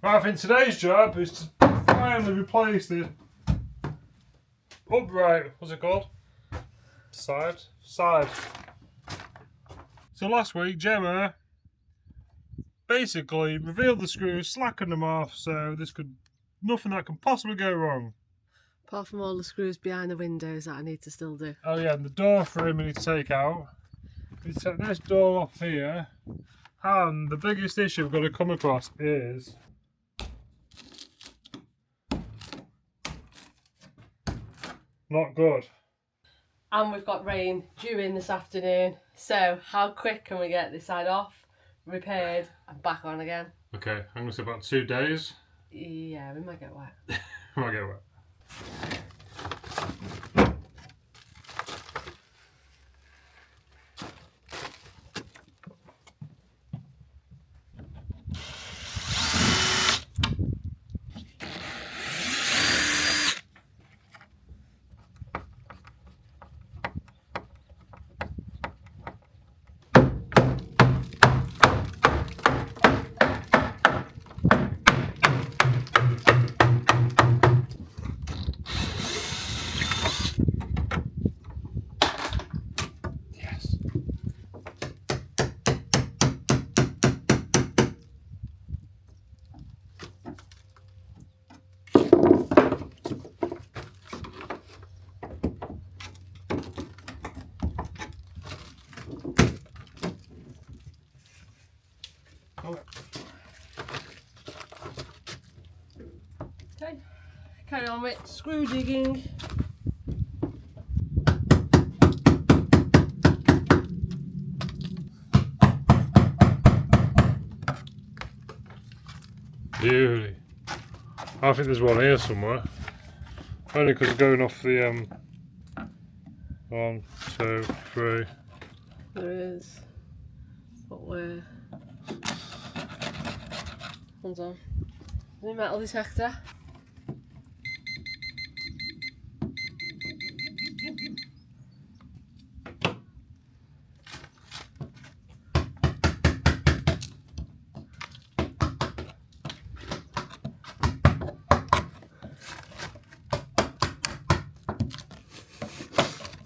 I think today's job is to finally replace this upright, what's it called? Side. So last week Gemma basically revealed the screws, slackened them off, so nothing that can possibly go wrong. Apart from all the screws behind the windows that I need to still do. Oh yeah, and the door frame we need to take out. We take this door off here, and the biggest issue we're going to come across is not good. And we've got rain due in this afternoon, so how quick can we get this side off, repaired and back on again? Okay, I'm going to say about 2 days. Yeah, we might get wet. We might get wet. Okay, carry on with screw digging. Beauty. I think there's one here somewhere. Only because it's going off the 1, 2, 3. There is. But where? Hold on. The metal detector.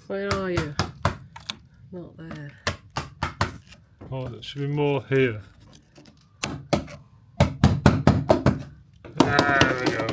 Where are you? Not there. Oh, there should be more here. There we go.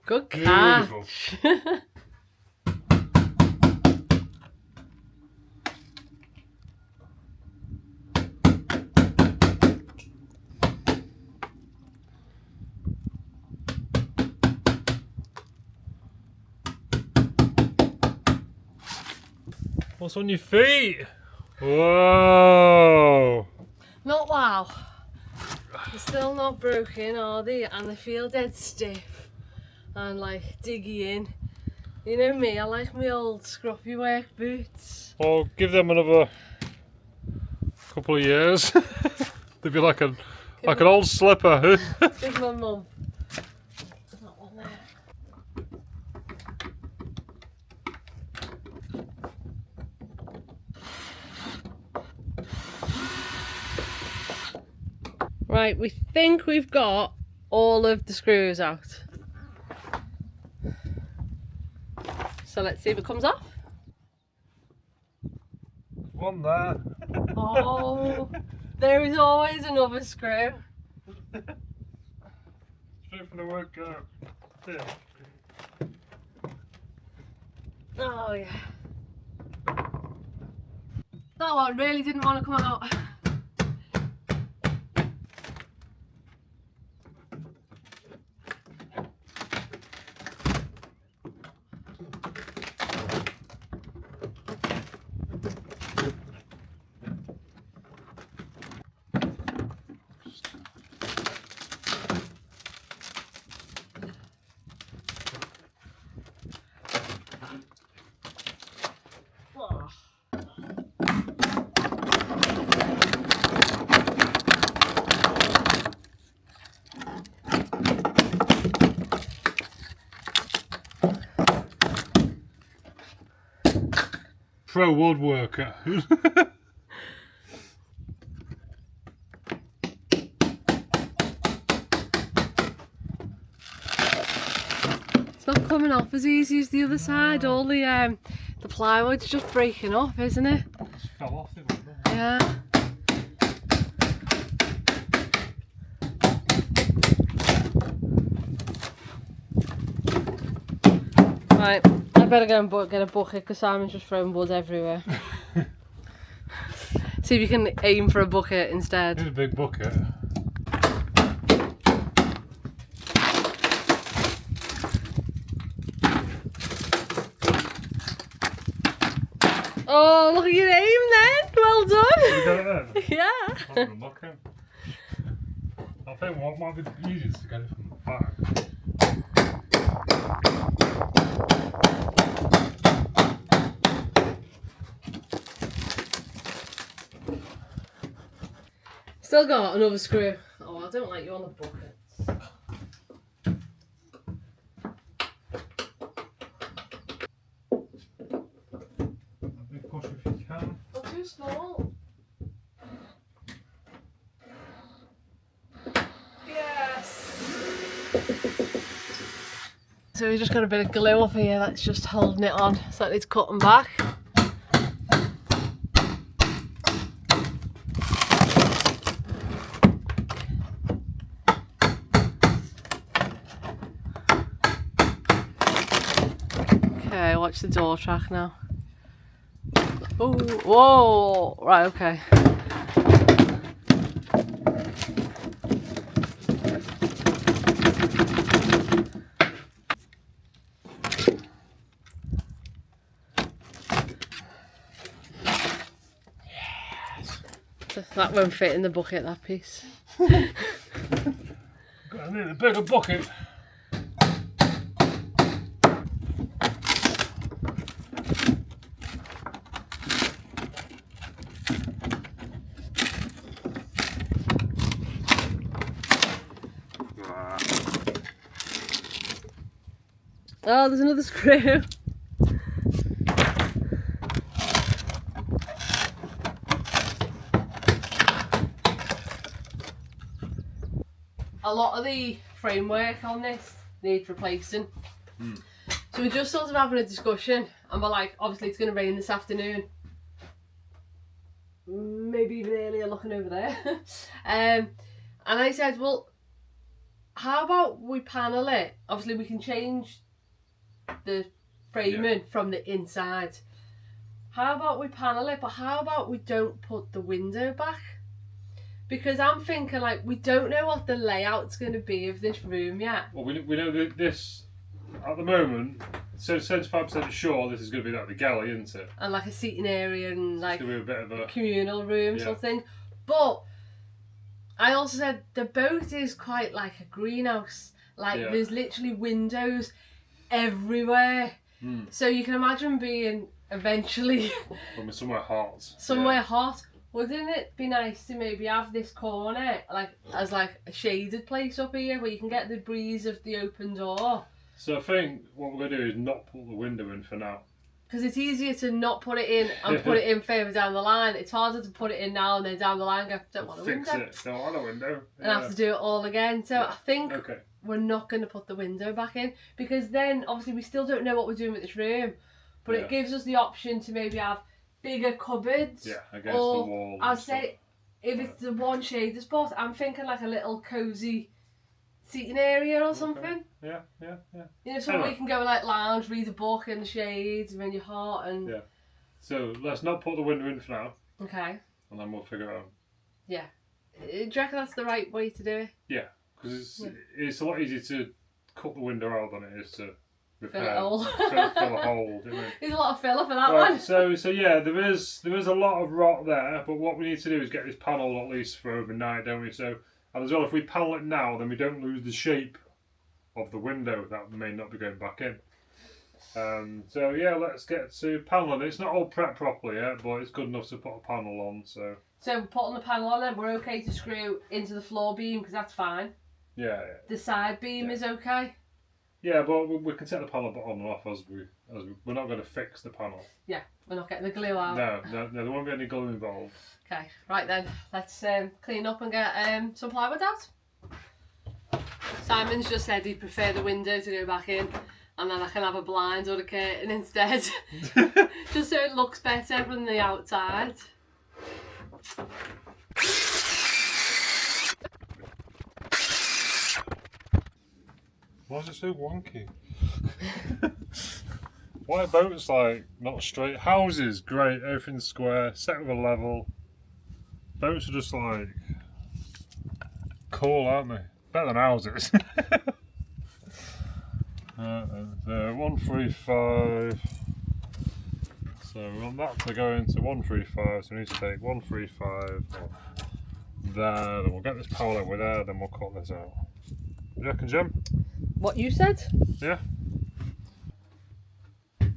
Good catch. What's on your feet? Whoa! Not wow. They're still not broken, are they? And they feel dead stiff and like diggy in. You know me, I like my old scruffy work boots. Well, give them another couple of years. They'd be like an old slipper. Give my mum. There's not one there. Right, we think we've got all of the screws out. So let's see if it comes off. One there. Oh, Oh, there is always another screw. Straight from the word go. Yeah. Oh yeah. That one really didn't want to come out. Pro woodworker. It's not coming off as easy as the other side. All the plywood's just breaking off, isn't it? Just fell off it, wasn't it? Yeah. Right, I better go and get a bucket because Simon's just throwing wood everywhere. See if you can aim for a bucket instead. Here's a big bucket. Oh, look at your aim then! Well done! You got it then? Yeah. I'm gonna look in. I think what might be the easiest to get it from the back. Still got another screw. Oh, I don't like you on the buckets. A big push if you can. Not too small. Yes. So we just got a bit of glue up here that's just holding it on so that it's cutting back. Okay, watch the door track now. Oh, whoa! Right, okay. That won't fit in the bucket, that piece. I need a bigger bucket. Oh, there's another screw. A lot of the framework on this needs replacing. So we're just sort of having a discussion and we're like, obviously it's going to rain this afternoon. Maybe even earlier, looking over there. And I said, well, how about we panel it? Obviously we can change the framing from the inside. How about we panel it, but how about we don't put the window back? Because I'm thinking, like, we don't know what the layout's going to be of this room yet. Well, we know that this, at the moment, 75% sure this is going to be like the galley, isn't it? And like a seating area and like It's going to be a bit of a communal room sort of thing. But I also said the boat is quite like a greenhouse. Like there's literally windows everywhere. So you can imagine being eventually somewhere hot. Somewhere hot. Wouldn't it be nice to maybe have this corner like as like a shaded place up here where you can get the breeze of the open door? So I think what we're going to do is not put the window in for now. Because it's easier to not put it in and put it in further down the line. It's harder to put it in now and then down the line go, don't want a window. Fix it, don't want a window. And have to do it all again. So I think we're not going to put the window back in because then obviously we still don't know what we're doing with this room. But it gives us the option to maybe have bigger cupboards. Yeah, against or the wall. I'd say if it's the one shaded spot, I'm thinking like a little cosy seating area or something. Yeah. You know, somewhere you can go like lounge, read a book in the shades, around your heart and... Yeah. So let's not put the window in for now. Okay. And then we'll figure it out. Yeah. Do you reckon that's the right way to do it? Yeah, because it's a lot easier to cut the window out than it is to repair. Fill a hole. fill a hole. There's a lot of filler for that one. So yeah, there is a lot of rot there, but what we need to do is get this panel at least for overnight, don't we? So, and as well, if we panel it now, then we don't lose the shape of the window that may not be going back in. So yeah, let's get to paneling. It's not all prepped properly yet, but it's good enough to put a panel on. So putting the panel on, then we're okay to screw into the floor beam because that's fine. Yeah. The side beam is okay. Yeah, but we can set the panel on and off as we're not going to fix the panel. Yeah, we're not getting the glue out. No, there won't be any glue involved. Okay, right then, let's clean up and get some plywood out. Simon's just said he'd prefer the window to go back in, and then I can have a blind or a curtain instead, just so it looks better from the outside. Why is it so wonky? Why are boats like not straight? Houses, great, everything's square, set with a level. Boats are just like cool, aren't they? Better than houses. So 135. So we want that to go into 135. So we need to take 135 there. Then we'll get this pole over there. Then we'll cut this out. What do you reckon, Jim? What you said? Yeah. You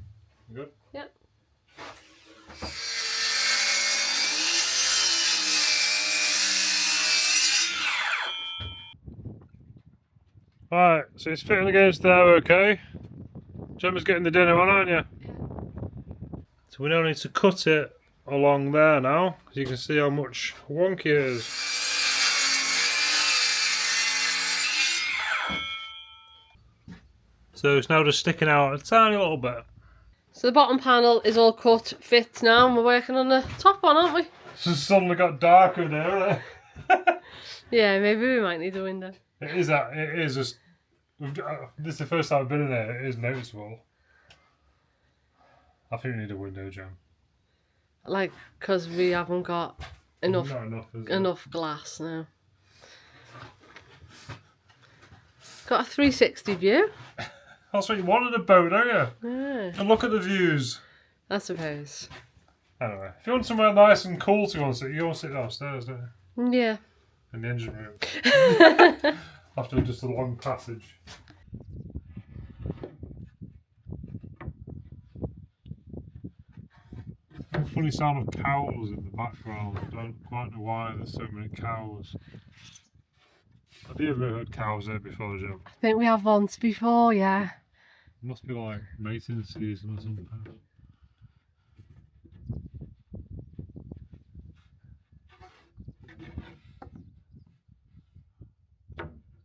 good? Yep. Right, so it's fitting against there, okay? Gemma's getting the dinner on, aren't you? Yeah. So we now need to cut it along there now, so you can see how much wonky it is. So it's now just sticking out a tiny little bit. So the bottom panel is all cut, fits now, and we're working on the top one, aren't we? It's just suddenly got darker in there, hasn't it? Yeah, maybe we might need a window. It is just... This is the first time I've been in there, it is noticeable. I think we need a window, Jam. Like, because we haven't got enough Not enough, is enough glass now. Got a 360 view. That's what you want in a boat, don't you? Yeah, And look at the views. I suppose. Anyway, if you want somewhere nice and cool to go and sit, you want to sit downstairs, don't you? Yeah. In the engine room. After just a long passage. Funny sound of cows in the background. I don't quite know why there's so many cows. Have you ever heard cows there before, Jim? I think we have once before, yeah. It must be like mating season or something.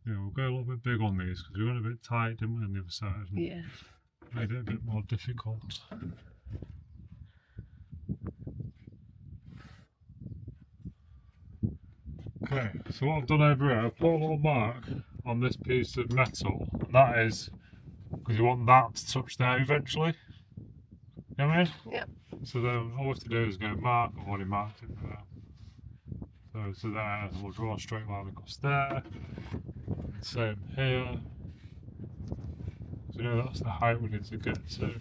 Yeah, we'll go a little bit big on these because we went a bit tight, didn't we, on the other side? And Yeah. made it a bit more difficult. Okay, so what I've done over here, I've put a little mark on this piece of metal. That is because you want that to touch there eventually. You know what I mean? Yep. So then all we have to do is go mark, I've already marked it there. So there, we'll draw a straight line across there. Same here. So you know that's the height we need to get to.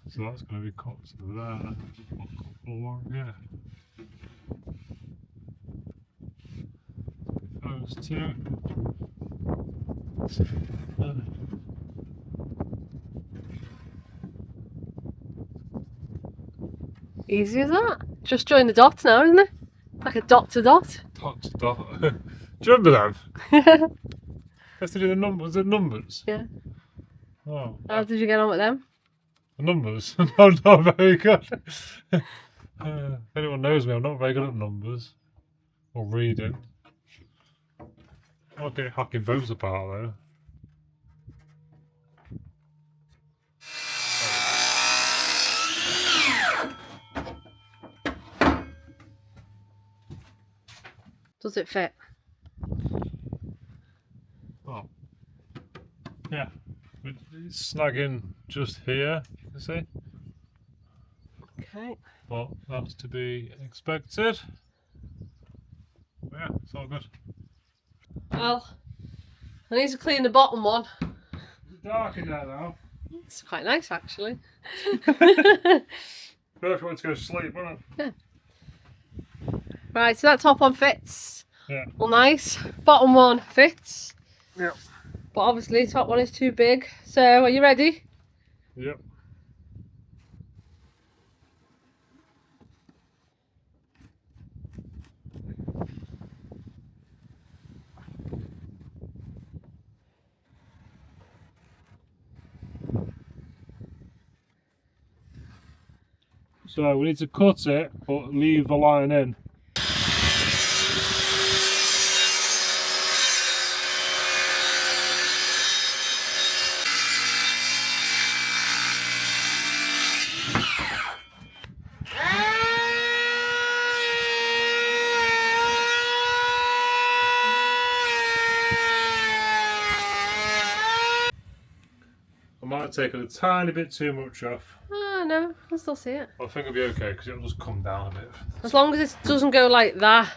So that's going to be cut to there. Along here. Those two. Easy as that. Just join the dots now, isn't it? Like a dot to dot. Dot to dot. Do you remember them? Yeah. Has to do the numbers. The numbers. Yeah. Oh. How did you get on with them? The numbers. I'm not very good. If anyone knows me, I'm not very good at numbers or reading. I'm okay hacking votes apart though. Does it fit? Well, yeah, it's snagging just here, you see. Okay. But that's to be expected. Yeah, it's all good. Well, I need to clean the bottom one. It's dark in there now. It's quite nice actually. First one to go to sleep, wasn't it? Yeah. Right, so that top one fits. Yeah. All nice. Bottom one fits. Yep. But obviously top one is too big. So are you ready? Yep. So we need to cut it, but leave the line in. I might have taken a tiny bit too much off. Oh no, I can still see it. I think it'll be okay because it'll just come down a bit. As long as it doesn't go like that,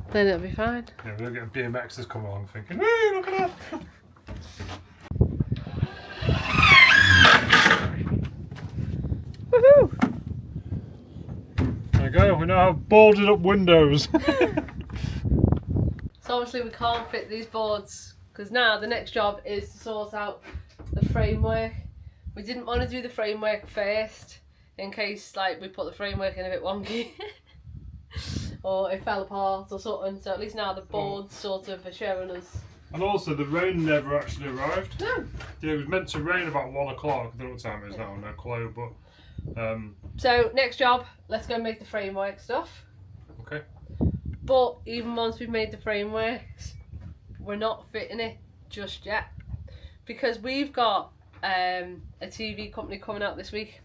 then it'll be fine. Yeah, we're getting BMXers come along thinking, hey, look at that! Woohoo! There we go, we now have boarded up windows. So obviously we can't fit these boards because now the next job is to sort out the framework. We didn't want to do the framework first in case like we put the framework in a bit wonky or it fell apart or something, so at least now the boards sort of are showing us. And also the rain never actually arrived. No. Yeah, it was meant to rain about 1 o'clock. I don't know what time it is now, no clue, but So next job, let's go make the framework stuff. okay. But even once we've made the frameworks, we're not fitting it just yet because we've got a TV company coming out this week.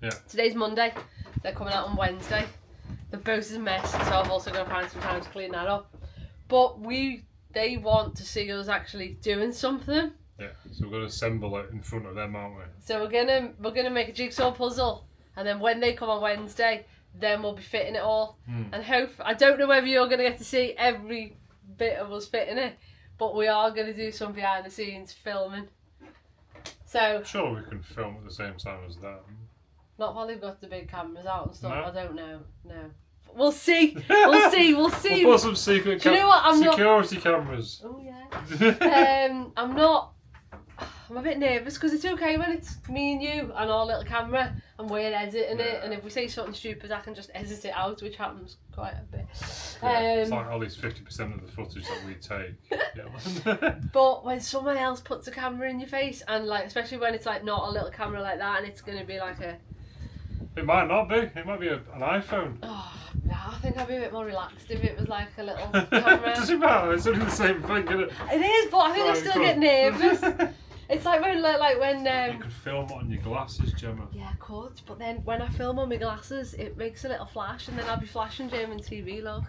Yeah. Today's Monday. They're coming out on Wednesday. The boat is a mess, so I'm also going to find some time to clean that up. But they want to see us actually doing something. Yeah. So we're going to assemble it in front of them, aren't we? So we're gonna make a jigsaw puzzle, and then when they come on Wednesday, then we'll be fitting it all. And I don't know whether you're gonna get to see every bit of us fitting it, but we are gonna do some behind the scenes filming. So Sure, we can film at the same time as that. not while they've got the big cameras out and stuff. No? I don't know. No, we'll see. We'll see. We'll see. We'll put some secret Do you know what? security cameras. Oh yeah. I'm a bit nervous because it's okay when it's me and you and our little camera and we're editing it, and if we say something stupid I can just edit it out, which happens quite a bit. It's like at least 50% of the footage that we take. Yeah. But when someone else puts a camera in your face, and like especially when it's like not a little camera like that and it's going to be like a... It might not be. It might be an iPhone. Oh, no, I think I'd be a bit more relaxed if it was like a little camera. It doesn't matter. It's only the same thing, isn't it? It is, but I think I still get nervous. It's like when you could film on your glasses, Gemma. Yeah, I could, but then when I film on my glasses, it makes a little flash, and then I'll be flashing German TV. Look,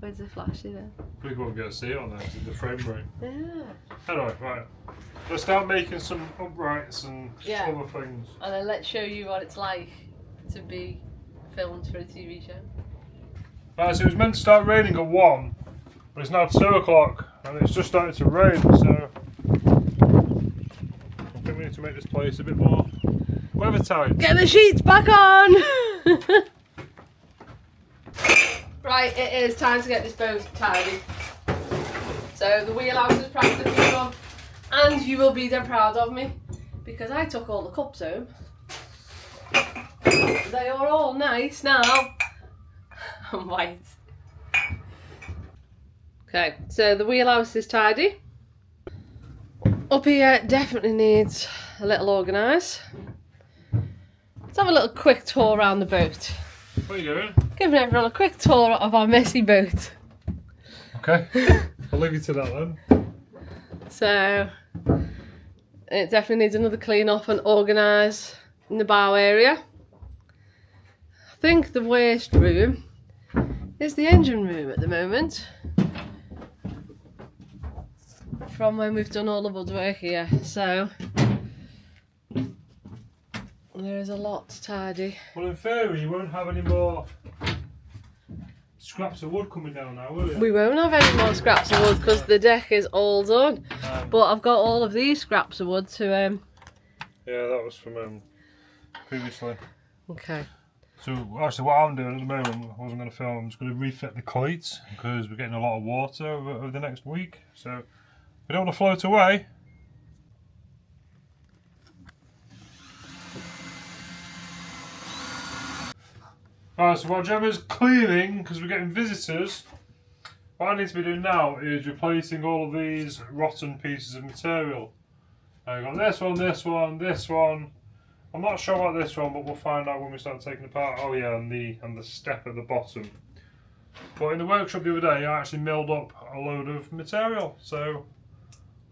where's the flash then? People won't get to see it on there because of the frame rate. Yeah. Anyway, right. Let's start making some uprights and other things. And then let's show you what it's like to be filmed for a TV show. Right, so it was meant to start raining at 1, but it's now 2 o'clock and it's just started to rain, so I think we need to make this place a bit more weather tight. Get the sheets back on! Right, it is time to get this boat tidy. So the wheelhouse is practically done, and you will be then proud of me because I took all the cups home. They are all nice now and white. Okay, so the wheelhouse is tidy. Up here definitely needs a little organise. Let's have a little quick tour around the boat. What are you doing? Giving everyone a quick tour of our messy boat. Okay, I'll leave you to that then. So, it definitely needs another clean up and organise in the bow area. I think the worst room is the engine room at the moment. From when we've done all the woodwork here, so there is a lot to tidy. Well, in theory, you won't have any more scraps of wood coming down now, will you? We won't have any more scraps of wood because the deck is all done. But I've got all of these scraps of wood to Yeah, that was from previously. Okay. So actually, what I'm doing at the moment, I wasn't going to film. I'm just going to refit the cleats because we're getting a lot of water over the next week. So we don't want to float away. Alright, so while Gemma's cleaning, because we're getting visitors, what I need to be doing now is replacing all of these rotten pieces of material. I've got this one, this one, this one. I'm not sure about this one, but we'll find out when we start taking apart. Oh yeah, and the step at the bottom. But in the workshop the other day, I actually milled up a load of material, so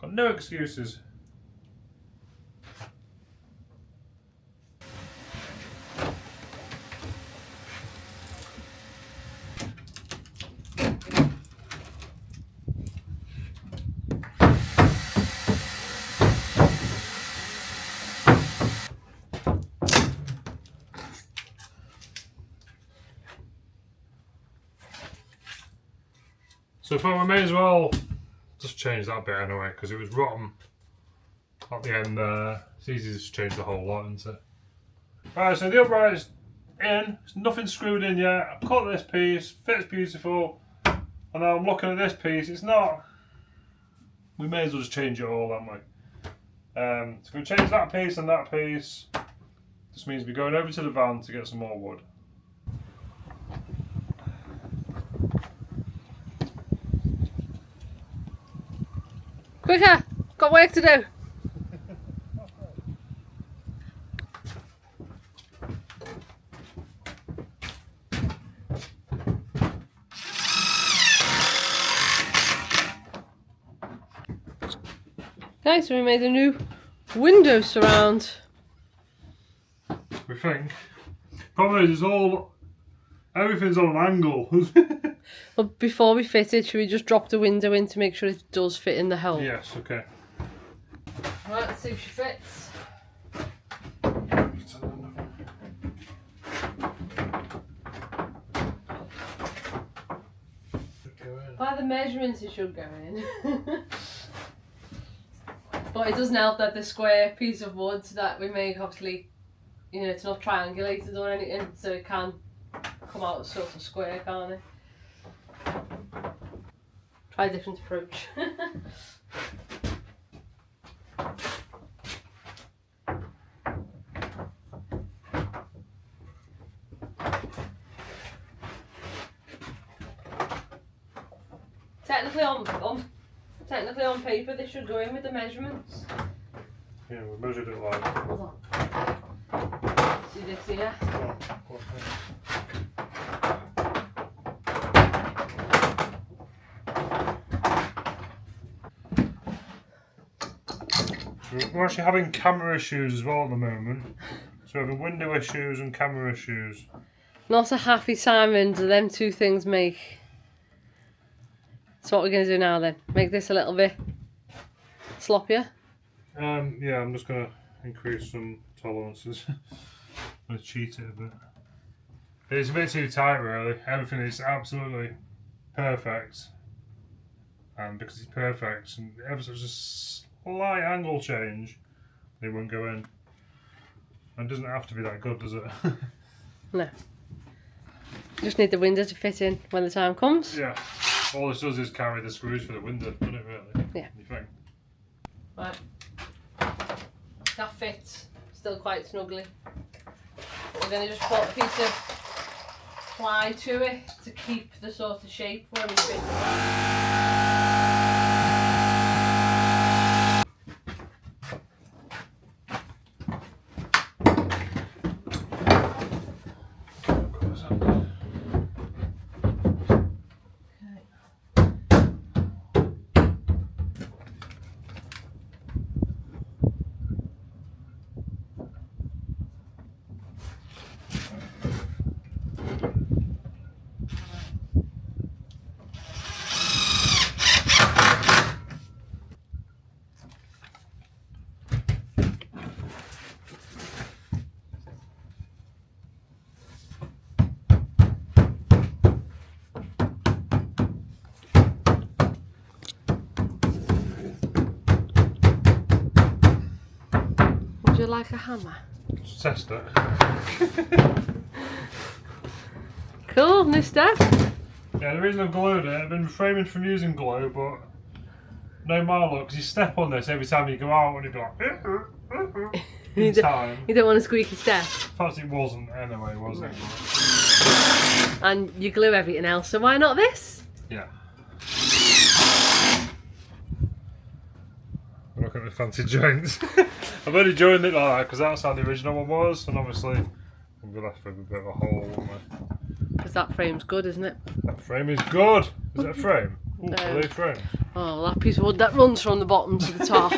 got no excuses. So I thought we may as well just change that bit anyway, because it was rotten at the end there. It's easy to just change the whole lot, isn't it? Alright, so the upright is in, there's nothing screwed in yet. I cut this piece, fits beautiful, and now I'm looking at this piece, it's not. We may as well just change it all, haven't we? So we change that piece and that piece. Just means we're going over to the van to get some more wood. Quicker! Got work to do! Okay, so we made a new window surround. We think. Problem is, everything's on an angle. Well, before we fit it, should we just drop the window in to make sure it does fit in the hole? Yes, okay. Right, let's see if she fits. By the measurements it should go in. But it doesn't help that the square piece of wood that we make, obviously, you know, it's not triangulated or anything, so it can come out sort of square, can't it? Try a different approach. Technically on paper they should go in with the measurements. Yeah, we measured it like. Hold on. See this here? We're actually having camera issues as well at the moment. So we're having window issues and camera issues. Not a happy Simon do them two things make. So what we're going to do now then? Make this a little bit sloppier? Yeah, I'm just going to increase some tolerances. I'm going to cheat it a bit. It's a bit too tight really. Everything is absolutely perfect. And because it's perfect, and ever such a slight angle change, it won't go in. And it doesn't have to be that good, does it? No. Just need the window to fit in when the time comes. Yeah. All this does is carry the screws for the window, doesn't it really? Yeah. You think? Right. That fits still quite snugly. We're going to just put a piece of ply to it to keep the sort of shape when we fit it. like a hammer? Just test it. Cool, new step. Yeah, the reason I've glued it, I've been refraining from using glue, but no more luck, because you step on this every time you go out and you'd be like, in time. You don't want a squeaky step. In fact, it wasn't anyway, was it? And you glue everything else, so why not this? Yeah. Look at the fancy joints. I've only joined it like that because that's how the original one was, and obviously we'll be left with a bit of a hole, won't we? Because that frame's good, isn't it? That frame is good. Is it a frame? Ooh, are they frames? Oh, well, that piece of wood that runs from the bottom to the top.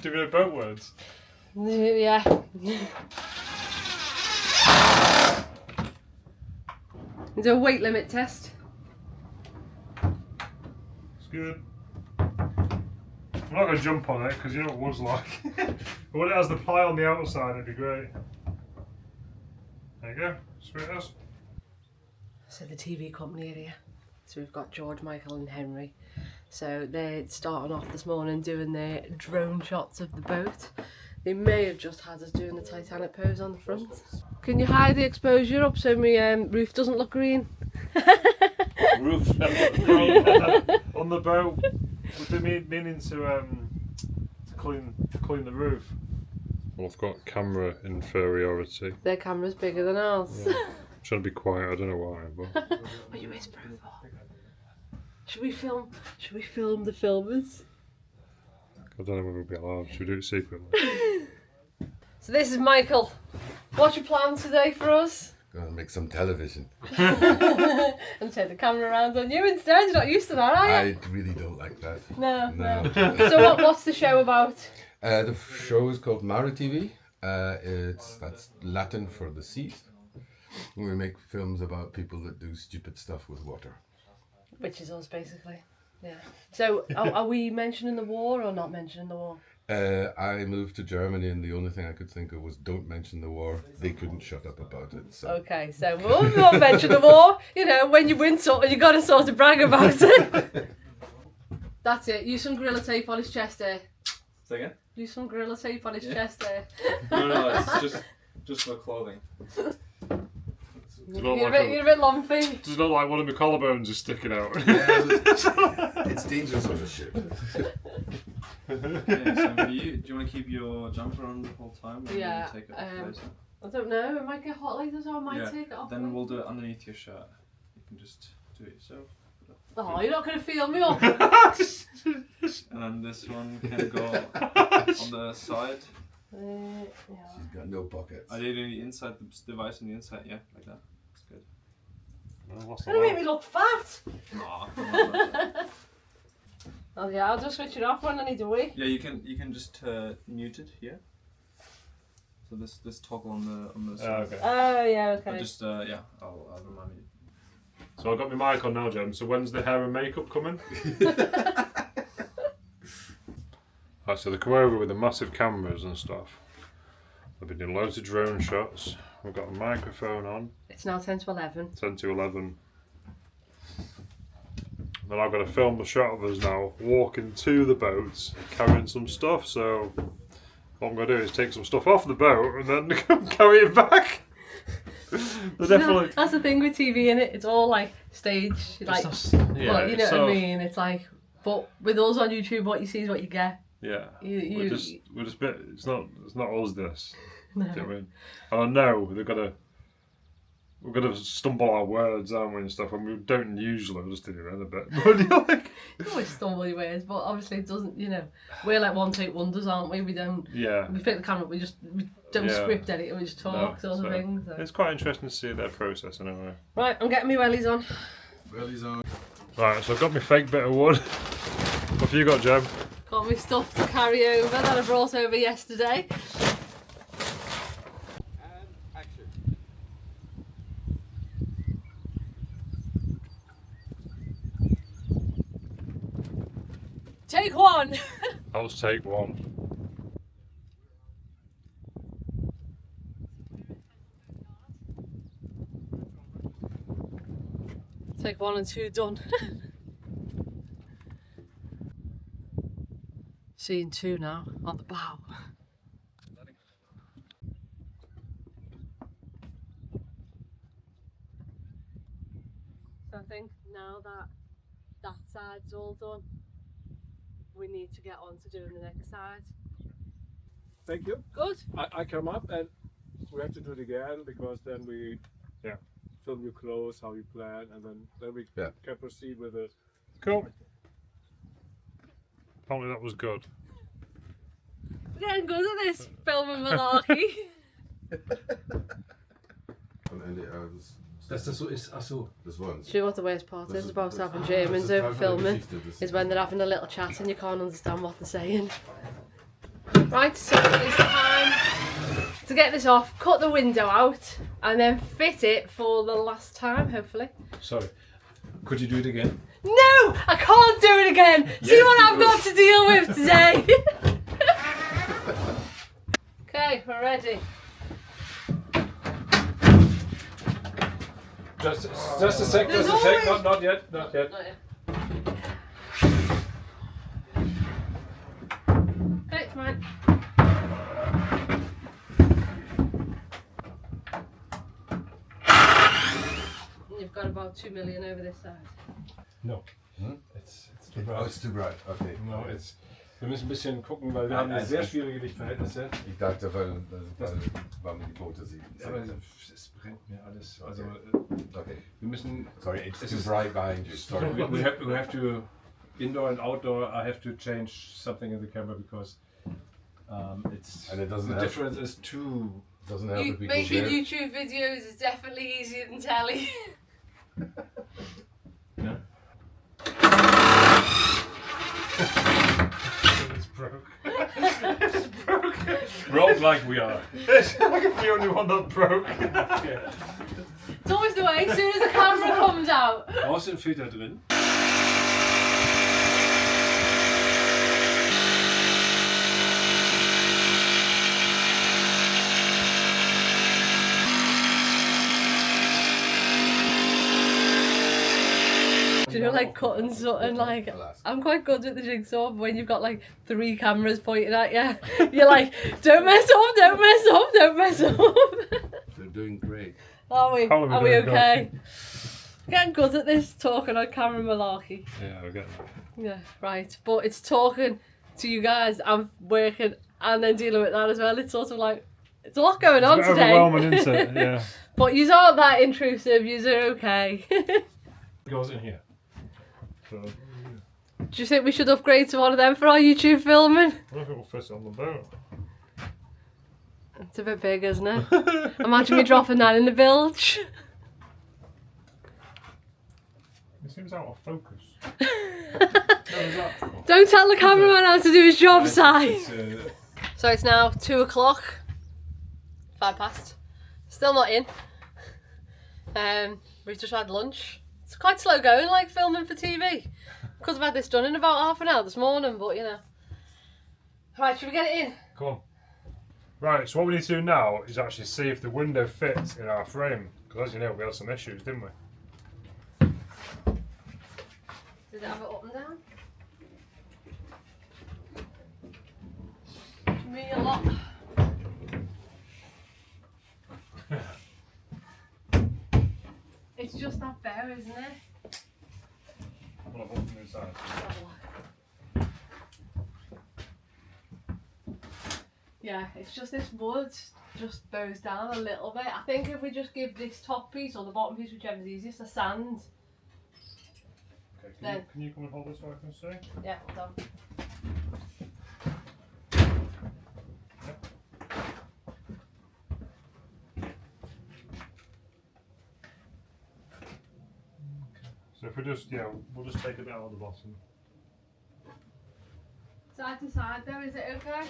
Do we know boat words? Yeah. Do a weight limit test. It's good. I'm not going to jump on it because you know what wood's like. But when it has the ply on the outside, it'd be great. There you go. Sweet as. So the TV company area. So we've got George, Michael and Henry. So they're starting off this morning doing their drone shots of the boat. They may have just had us doing the Titanic pose on the front. Can you hide the exposure up so my roof doesn't look green? Roof on the boat. We've been meaning to clean the roof. Well, I've got camera inferiority. Their camera's bigger than ours. Yeah. I'm trying to be quiet. I don't know why, but. What are you whispering for? Should we film the filmers? I don't know whether we'll be allowed. Should we do it secretly? So this is Michael. What's your plan today for us? Gonna make some television. And turn the camera around on you instead. You're not used to that, are you? I really don't like that. No. No. So what's the show about? The show is called Mare TV. That's Latin for the seas. We make films about people that do stupid stuff with water. Which is us, basically. Yeah. So are we mentioning the war or not mentioning the war? I moved to Germany and the only thing I could think of was don't mention the war. They couldn't shut up about it. So. Okay, so we'll not mention the war. You know, when you win something, you got to sort of brag about it. That's it. Use some Gorilla Tape on his chest there. Say again? Use some Gorilla Tape on his chest there. No, it's just for clothing. You're a bit lumpy. Does it look like one of my collarbones is sticking out? Yeah, it's dangerous on a ship. Yeah, so for you, do you want to keep your jumper on the whole time? Or Yeah, take it off later? I don't know. It might get hot later, so I might Yeah, take it off. then we'll do it underneath your shirt. You can just do it yourself. Oh, you're not going to feel me up. And then this one can go on the side. Yeah. She's got no pockets. I did the inside, the device on the inside, yeah, like that. That's good. It's going to make me look fat. Nah. Oh yeah, I'll just switch it off when I need a wee. Yeah, you can just mute it here. So this toggle on the side. Okay. Oh yeah, okay. But just yeah, I'll remind you. So I've got my mic on now, Jem. So when's the hair and makeup coming? Right, so they come over with the massive cameras and stuff. They've been doing loads of drone shots. We've got a microphone on. It's now 10 to 11. 10 to 11. Then I've got to film the shot of us now walking to the boats, carrying some stuff. So what I'm going to do is take some stuff off the boat and then carry it back. Definitely. That's the thing with TV, innit? It's all like stage, like, yeah, well, you know so, what I mean? It's like, but with us on YouTube, what you see is what you get. Yeah, You- we're just bit. It's not us. This. No. Do you know what I mean? And I know we're gonna stumble our words, aren't we, and stuff. And we don't usually. We'll just do it in a bit. But you're like, You always stumble your ways, but obviously it doesn't. You know, we're like one take wonders, aren't we? We don't. yeah. We pick the camera up. We don't Yeah. script edit. We just talk, No, sort of so thing. So. It's quite interesting to see their process anyway. Right, I'm getting my wellies on. Belly's on. Right, so I've got my fake bit of wood. What have you got, Jem? Got my stuff to carry over that I brought over yesterday. And action. Take one. I'll just take one. Take one and two done. Scene two now on the bow. So I think now that that side's all done, we need to get on to doing the next side. Thank you. Good. I come up and we have to do it again because then we film you close, how you plan, and then we can proceed with it. Cool. Apparently that was good. We're getting good at this filming malarkey. Dass das so ist, ach so. Das war's. Do you know what the worst part is about having Germans over filming? Is when they're having a little chat and you can't understand what they're saying. Right, so it's time to get this off, cut the window out, and then fit it for the last time, hopefully. Sorry, could you do it again? No! I can't do it again! See what I've got to deal with today! Okay, we're ready. Just a sec, just a sec. Not yet, not yet. Not yet. Okay, it's mine. You've got about 2 million over this side. No. It's too bright. Oh, it's too bright. Okay. No, wir müssen ein bisschen gucken, weil wir haben hier sehr schwierige Lichtverhältnisse. Ich dachte, weil man die Boote sieht. Aber es brennt mir alles. Also, Okay. wir müssen. Sorry, it's too bright behind you. Sorry. We have to indoor and outdoor. I have to change something in the camera because it's And it doesn't the help. difference is too. Doesn't help if we go Making there. YouTube videos is definitely easier than telly. Yeah. It's broke. Broke like we are. It's like I'm the only one that broke. It's always the way, as soon as the camera comes out. Außenfilter drin. Do you know, like cutting something, like, I'm quite good at the jigsaw, but when you've got like 3 cameras pointing at you, you're like, don't mess up, don't mess up, don't mess up. They're doing great. Are we? How are we Are we doing, okay? Getting good at this talking on camera malarkey. Yeah, we're getting that. Yeah, right. But it's talking to you guys, I'm working and then dealing with that as well. It's sort of like, it's a lot going on It's a bit today. overwhelming, isn't it? Yeah. But yous aren't that intrusive, yous are okay. It goes in here. So, Do you think we should upgrade to one of them for our YouTube filming? I don't think we'll fit it on the boat. It's a bit big, isn't it? Imagine me dropping that in the bilge. It seems out of focus. Don't tell the cameraman how to do his job, Si. It's, So it's now 2 o'clock. 5 past. Still not in. We've just had lunch. It's quite slow going, like filming for TV. Could have had this done in about half an hour this morning, but you know. Right, should we get it in? Come on. Right, so what we need to do now is actually see if the window fits in our frame. Because as you know, we had some issues, didn't we? Did it have it up and down? Me a lot. It's just that bare, isn't it? Well, I've opened the inside. Yeah, it's just this wood just bows down a little bit. I think if we just give this top piece or the bottom piece, whichever's easiest, a sand. Okay, Then- can you come and hold this so I can see? Yeah, done. So if we just, yeah, we'll just take it down at the bottom. Side to side though, is it okay?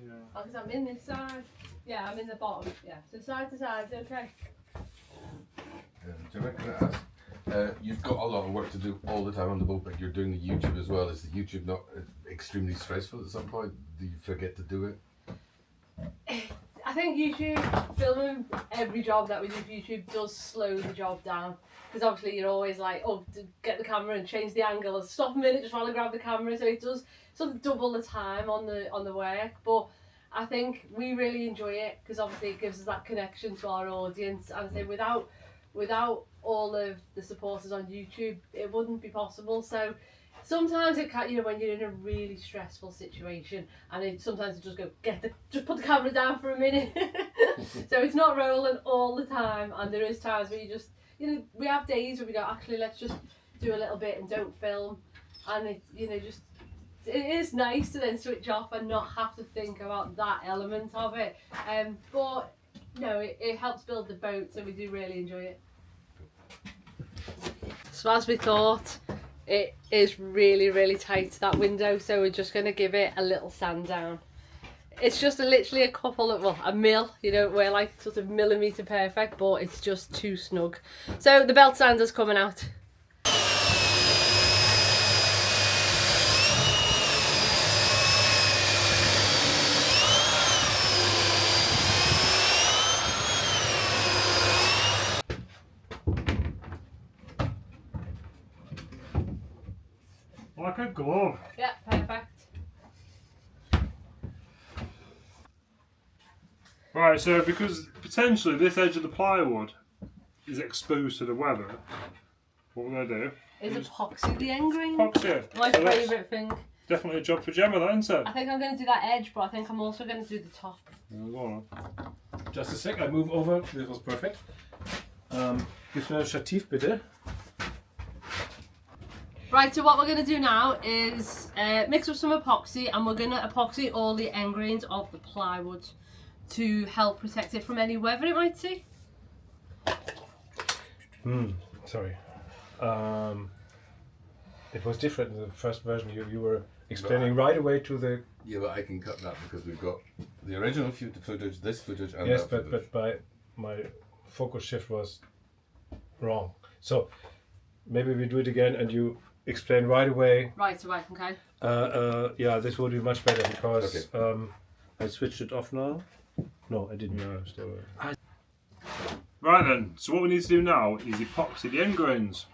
Yeah. Oh, because I'm in this side. Yeah, I'm in the bottom. Yeah, so side to side, okay. Gemma, can I ask? You've got a lot of work to do all the time on the boat, but you're doing the YouTube as well. Is the YouTube not extremely stressful at some point? Do you forget to do it? I think YouTube, filming every job that we do for YouTube does slow the job down. Because obviously you're always like, oh, to get the camera and change the angle, stop a minute, just want to grab the camera. So it does sort of double the time on the work. But I think we really enjoy it because obviously it gives us that connection to our audience. And I say without all of the supporters on YouTube, it wouldn't be possible. So sometimes it can, you know, when you're in a really stressful situation, and sometimes it just go, just put the camera down for a minute. So it's not rolling all the time, and there is times where you just, you know, we have days where we go, actually, let's just do a little bit and don't film, and it, you know, just, it is nice to then switch off and not have to think about that element of it. But no, it helps build the boat, so we do really enjoy it. So as we thought, it is really, really tight, that window, so we're just going to give it a little sand down. It's just literally a couple of, well, a mil, you know, we're like sort of millimetre perfect, but it's just too snug. So the belt sander's coming out. Like a glove. Yeah, perfect. Right, so because potentially this edge of the plywood is exposed to the weather, what we're going to do Is epoxy the end grain? epoxy it. My So that's favourite thing. definitely a job for Gemma, that, isn't it? I think I'm going to do that edge, but I think I'm also going to do the top. Yeah, go on. Just a sec, I move over. This was perfect. Gib mir ein Stativ bitte. Right, so what we're going to do now is mix up some epoxy, and we're going to epoxy all the end grains of the plywood to help protect it from any weather it might see. Sorry. It was different in the first version. You were explaining right away to the... Yeah, but I can cut that because we've got the original footage, this footage, and Yes, that footage. but my focus shift was wrong. So maybe we do it again and you explain right away. Right, so okay. Yeah, this would be much better because I switched it off now. No, I didn't. No, still. Right then, so what we need to do now is epoxy the end grains.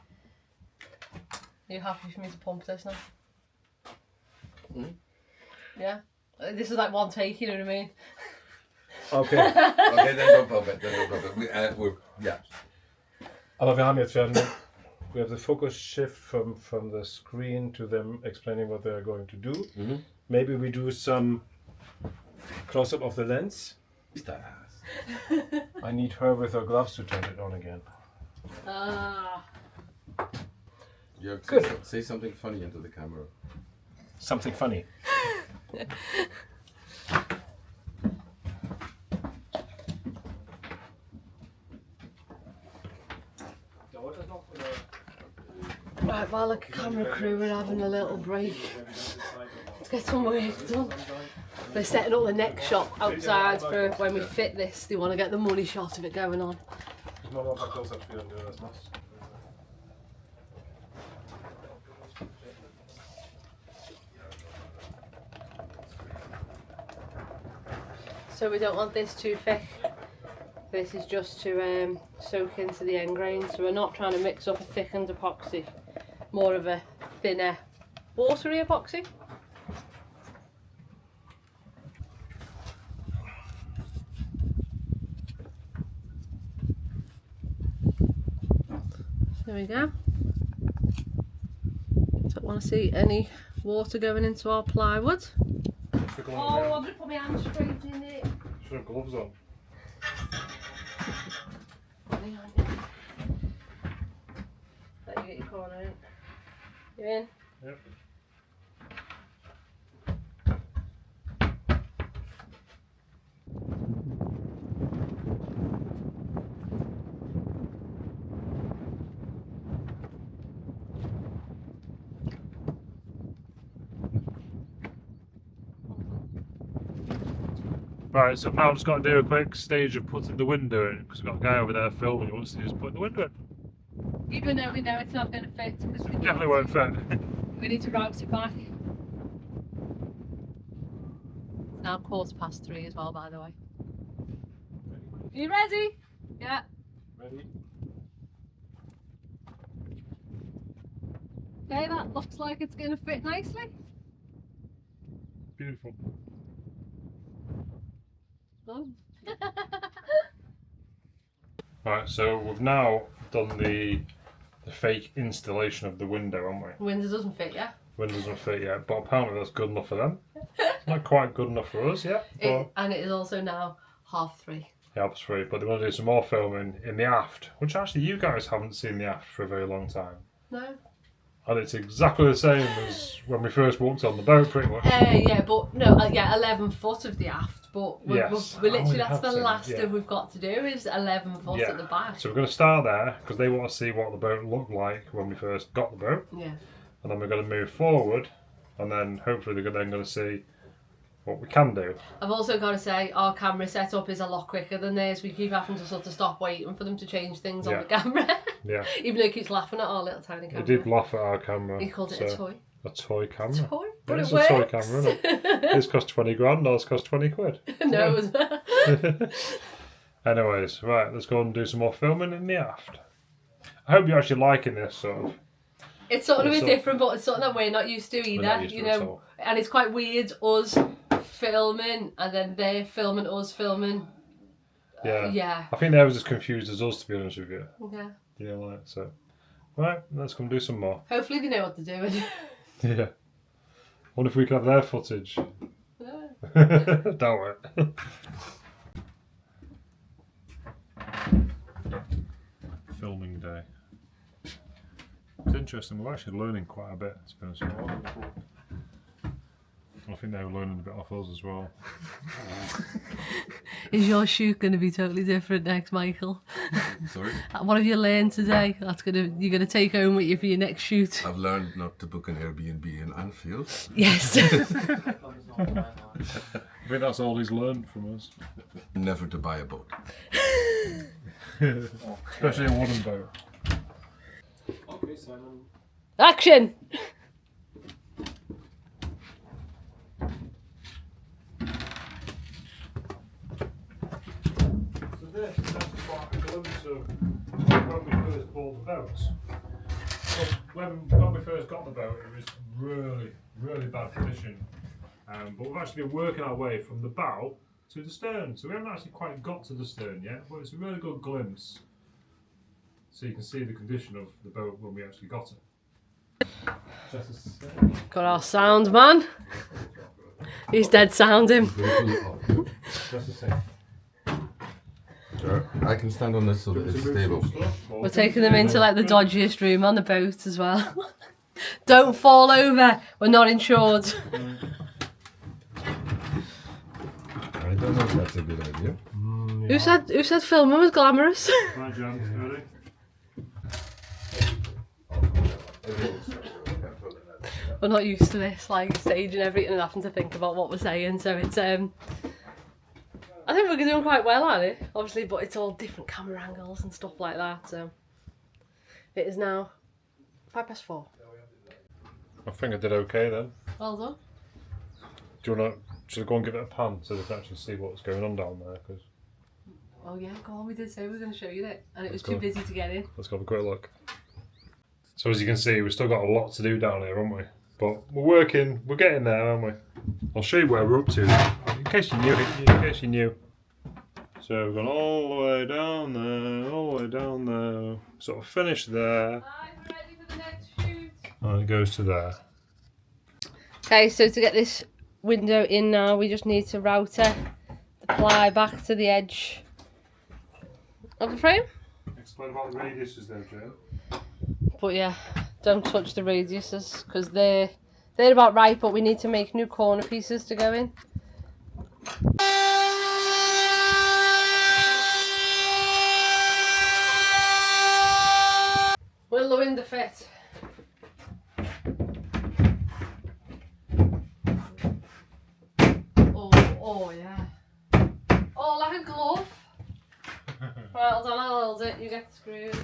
Are you happy for me to pump this now? Yeah? This is like one take, you know what I mean? Okay. Okay, then don't pump it. Then don't pump it. We're, yeah. Aber wir have the focus shift from the screen to them explaining what they're going to do. Maybe we do some close-up of the lens. I need her with her gloves to turn it on again. Yeah, Good. Say something funny into the camera. Something funny. Right, while the camera crew are having a little break, let's get some work done. They're setting up the next shot outside for when we fit this. They want to get the money shot of it going on. So we don't want this too thick. This is just to soak into the end grain. So we're not trying to mix up a thickened epoxy, more of a thinner, watery epoxy. There we go. Don't want to see any water going into our plywood. Oh, I've just put my hand straight in it. Should have gloves on. Funny, aren't you? Let you get your corner in. You in? Yep. Right, so now I've just got to do a quick stage of putting the window in because we've got a guy over there filming who wants to just put the window in. Even though we know it's not going to fit, because we Definitely won't fit. we need to route it back. It's now 3:15 as well, by the way. Are you ready? Yeah. Ready? Okay, that looks like it's going to fit nicely. Beautiful. Oh. Right, so we've now done the fake installation of the window, haven't we? Window doesn't fit, yeah. Window doesn't fit yet, but apparently that's good enough for them. It's not quite good enough for us yet. And it is also now 3:30. Yeah, it's free, but they want to do some more filming in the aft, which actually you guys haven't seen the aft for a very long time. No. And it's exactly the same as when we first walked on the boat, pretty much. Yeah, but no, 11 foot of the aft, but we're Yes. literally, Oh, that's the we have to, last yeah. of we've got to do is 11 foot at the back. So we're going to start there because they want to see what the boat looked like when we first got the boat, Yeah. and then we're going to move forward, and then hopefully they're then going to see what we can do. I've also got to say our camera setup is a lot quicker than theirs. We keep having to sort of stop waiting for them to change things on the camera. Yeah. Even though he keeps laughing at our little tiny camera. He did laugh at our camera. He called it a toy. A toy camera. Toy? But It's it a toy works. camera, isn't it? This cost 20 grand, ours cost 20 quid. No, as well. Anyways, right, let's go and do some more filming in the aft. I hope you're actually liking this sort of. It's sort of a It's bit sort- different, but it's something that we're not used to either. not used to you at know, all. and it's quite weird us filming and then they're filming us filming. Yeah. Yeah. I think they was as confused as us, to be honest with you. Yeah. Yeah, like so. Right, let's come do some more. Hopefully they know what they're doing. Yeah. Wonder if we can have their footage. Yeah. Don't it? Filming day. It's interesting, we're actually learning quite a bit, to be honest with you. I think they were learning a bit off us as well. Is your shoot going to be totally different next, Michael? Sorry? What have you learned today? You're gonna take home with you for your next shoot. I've learned not to book an Airbnb in Anfield. Yes. I think that's all he's learned from us. Never to buy a boat. Especially a wooden boat. Okay, Simon. Action! So this is actually quite a glimpse of when we first bought the boat. When we first got the boat, it was really, really bad condition. But we've actually been working our way from the bow to the stern. So we haven't actually quite got to the stern yet, but it's a really good glimpse. So you can see the condition of the boat when we actually got it. Just a sec. Got our sound man. He's dead sounding. Just a sec. Sure. I can stand on this so that it's stable. We're taking them into like the dodgiest room on the boat as well. Don't fall over. We're not insured. I don't know if that's a good idea. Who said filming was glamorous? Right, Jan, ready? We're not used to this, like staging everything and having to think about what we're saying. So it's I think we're doing quite well at it, obviously, but it's all different camera angles and stuff like that. So it is now 4:05. I think I did okay then. Well done. Do you want to? Should I go and give it a pan so they can actually see what's going on down there? Cause Oh yeah, go on. We did say we were going to show you it, and it was Let's go. too busy to get in. let's go have a quick look. So as you can see, we've still got a lot to do down here, haven't we? But we're working, we're getting there, aren't we? I'll show you where we're up to, in case you knew. So we've gone all the way down there, all the way down there, sort of finished there, I'm ready for the next shoot. and it goes to there. Okay, so to get this window in now, we just need to router the ply back to the edge of the frame. Explain about the radiuses there, Joe. But yeah, don't touch the radiuses because they're about right, but we need to make new corner pieces to go in. Will the window fit? Oh yeah. Oh, like a glove. Right, hold on, I'll hold it. You get the screws.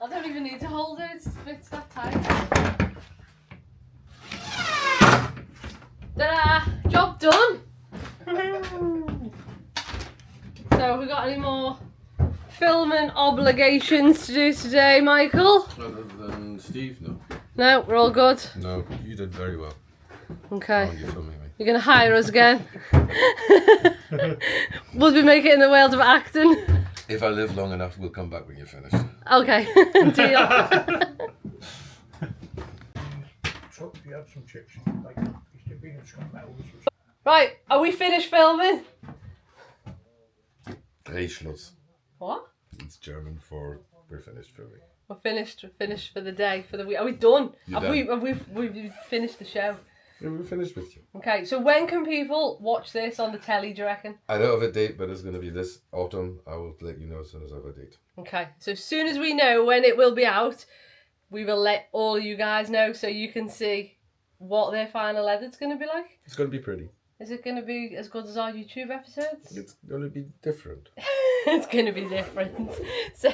I don't even need to hold it, it fits that tight. Ta-da! Job done! So, have we got any more filming obligations to do today, Michael? Other than Steve, no. No, we're all good. No, you did very well. Okay. Oh, you're filming me. You're going to hire us again? Would we make it in the world of acting? If I live long enough, we'll come back when you're finished. Okay, deal. So you had some chips, like used to be in scrum metals. Right, are we finished filming? Drehschluss. What? It's German for we're finished filming. We're finished for the day, for the week. Are we done? You're Have we finished the show? Yeah, we're finished with you. Okay, so when can people watch this on the telly, do you reckon? I don't have a date, but it's going to be this autumn. I will let you know as soon as I have a date. Okay, so as soon as we know when it will be out, we will let all you guys know so you can see what their final edit's going to be like. It's going to be pretty. Is it going to be as good as our YouTube episodes? It's going to be different. It's going to be different. So,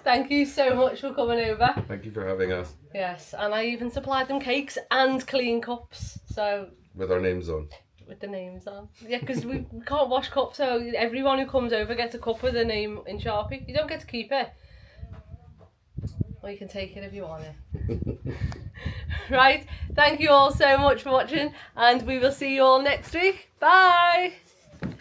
thank you so much for coming over. Thank you for having us. Yes, and I even supplied them cakes and clean cups, so With our names on. with the names on. Yeah, because we can't wash cups, so everyone who comes over gets a cup with their name in Sharpie. You don't get to keep it. Or you can take it if you want it. Right, thank you all so much for watching, and we will see you all next week. Bye!